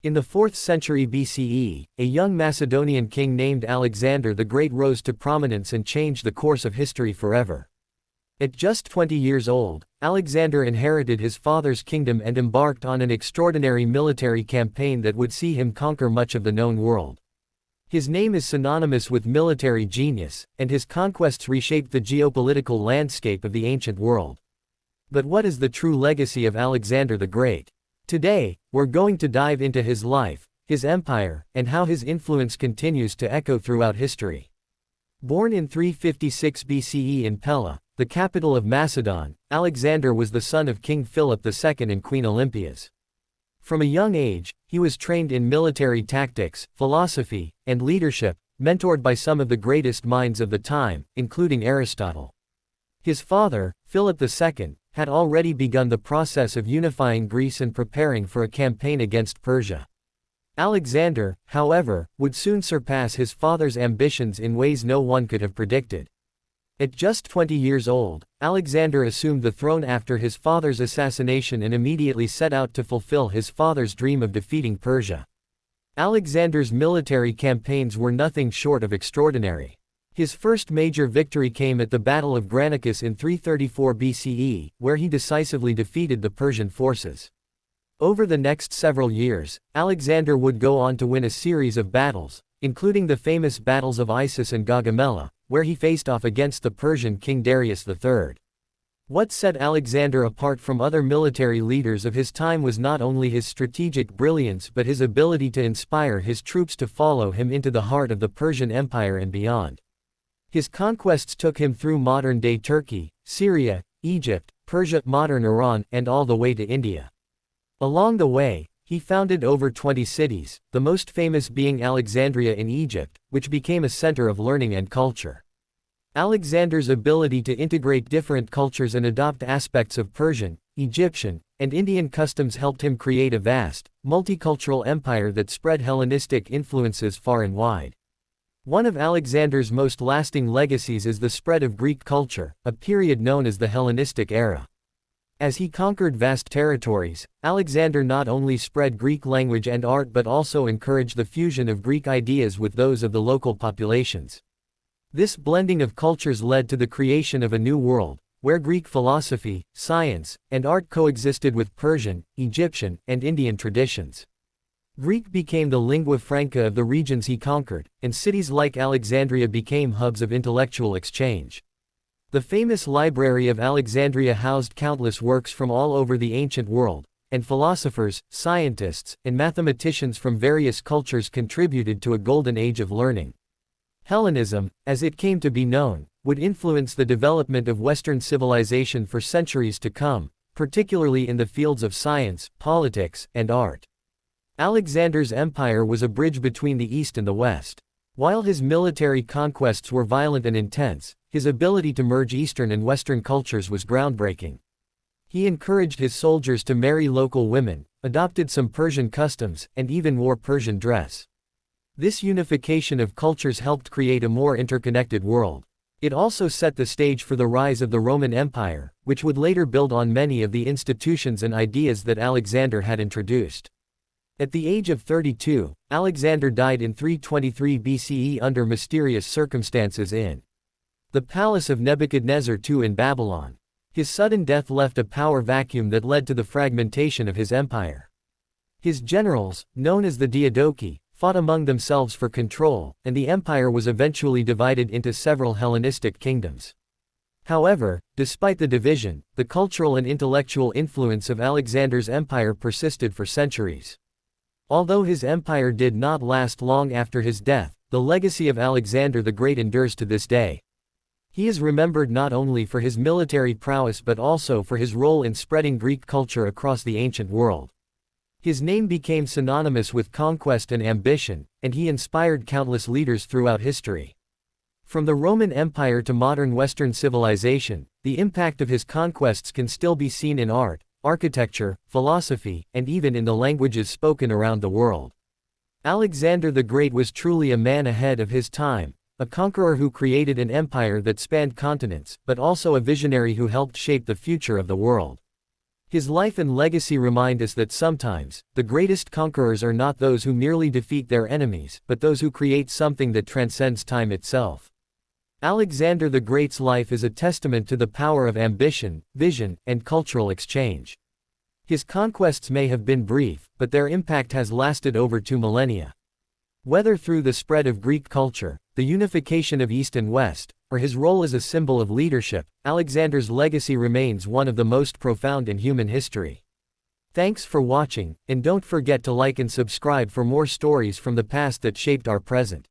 In the 4th century BCE, a young Macedonian king named Alexander the Great rose to prominence and changed the course of history forever. At just 20 years old, Alexander inherited his father's kingdom and embarked on an extraordinary military campaign that would see him conquer much of the known world. His name is synonymous with military genius, and his conquests reshaped the geopolitical landscape of the ancient world. But what is the true legacy of Alexander the Great? Today, we're going to dive into his life, his empire, and how his influence continues to echo throughout history. Born in 356 BCE in Pella, the capital of Macedon, Alexander was the son of King Philip II and Queen Olympias. From a young age, he was trained in military tactics, philosophy, and leadership, mentored by some of the greatest minds of the time, including Aristotle. His father, Philip II, had already begun the process of unifying Greece and preparing for a campaign against Persia. Alexander, however, would soon surpass his father's ambitions in ways no one could have predicted. At just 20 years old, Alexander assumed the throne after his father's assassination and immediately set out to fulfill his father's dream of defeating Persia. Alexander's military campaigns were nothing short of extraordinary. His first major victory came at the Battle of Granicus in 334 BCE, where he decisively defeated the Persian forces. Over the next several years, Alexander would go on to win a series of battles, including the famous battles of Issus and Gaugamela, where he faced off against the Persian king Darius III. What set Alexander apart from other military leaders of his time was not only his strategic brilliance but his ability to inspire his troops to follow him into the heart of the Persian Empire and beyond. His conquests took him through modern-day Turkey, Syria, Egypt, Persia, modern Iran, and all the way to India. Along the way, he founded over 20 cities, the most famous being Alexandria in Egypt, which became a center of learning and culture. Alexander's ability to integrate different cultures and adopt aspects of Persian, Egyptian, and Indian customs helped him create a vast, multicultural empire that spread Hellenistic influences far and wide. One of Alexander's most lasting legacies is the spread of Greek culture, a period known as the Hellenistic era. As he conquered vast territories, Alexander not only spread Greek language and art but also encouraged the fusion of Greek ideas with those of the local populations. This blending of cultures led to the creation of a new world, where Greek philosophy, science, and art coexisted with Persian, Egyptian, and Indian traditions. Greek became the lingua franca of the regions he conquered, and cities like Alexandria became hubs of intellectual exchange. The famous Library of Alexandria housed countless works from all over the ancient world, and philosophers, scientists, and mathematicians from various cultures contributed to a golden age of learning. Hellenism, as it came to be known, would influence the development of Western civilization for centuries to come, particularly in the fields of science, politics, and art. Alexander's empire was a bridge between the East and the West. While his military conquests were violent and intense, his ability to merge Eastern and Western cultures was groundbreaking. He encouraged his soldiers to marry local women, adopted some Persian customs, and even wore Persian dress. This unification of cultures helped create a more interconnected world. It also set the stage for the rise of the Roman Empire, which would later build on many of the institutions and ideas that Alexander had introduced. At the age of 32, Alexander died in 323 BCE under mysterious circumstances in the palace of Nebuchadnezzar II in Babylon. His sudden death left a power vacuum that led to the fragmentation of his empire. His generals, known as the Diadochi, fought among themselves for control, and the empire was eventually divided into several Hellenistic kingdoms. However, despite the division, the cultural and intellectual influence of Alexander's empire persisted for centuries. Although his empire did not last long after his death, the legacy of Alexander the Great endures to this day. He is remembered not only for his military prowess but also for his role in spreading Greek culture across the ancient world. His name became synonymous with conquest and ambition, and he inspired countless leaders throughout history. From the Roman Empire to modern Western civilization, the impact of his conquests can still be seen in art, architecture, philosophy, and even in the languages spoken around the world. Alexander the Great was truly a man ahead of his time, a conqueror who created an empire that spanned continents, but also a visionary who helped shape the future of the world. His life and legacy remind us that sometimes, the greatest conquerors are not those who merely defeat their enemies, but those who create something that transcends time itself. Alexander the Great's life is a testament to the power of ambition, vision, and cultural exchange. His conquests may have been brief, but their impact has lasted over 2 millennia. Whether through the spread of Greek culture, the unification of East and West, or his role as a symbol of leadership, Alexander's legacy remains one of the most profound in human history. Thanks for watching, and don't forget to like and subscribe for more stories from the past that shaped our present.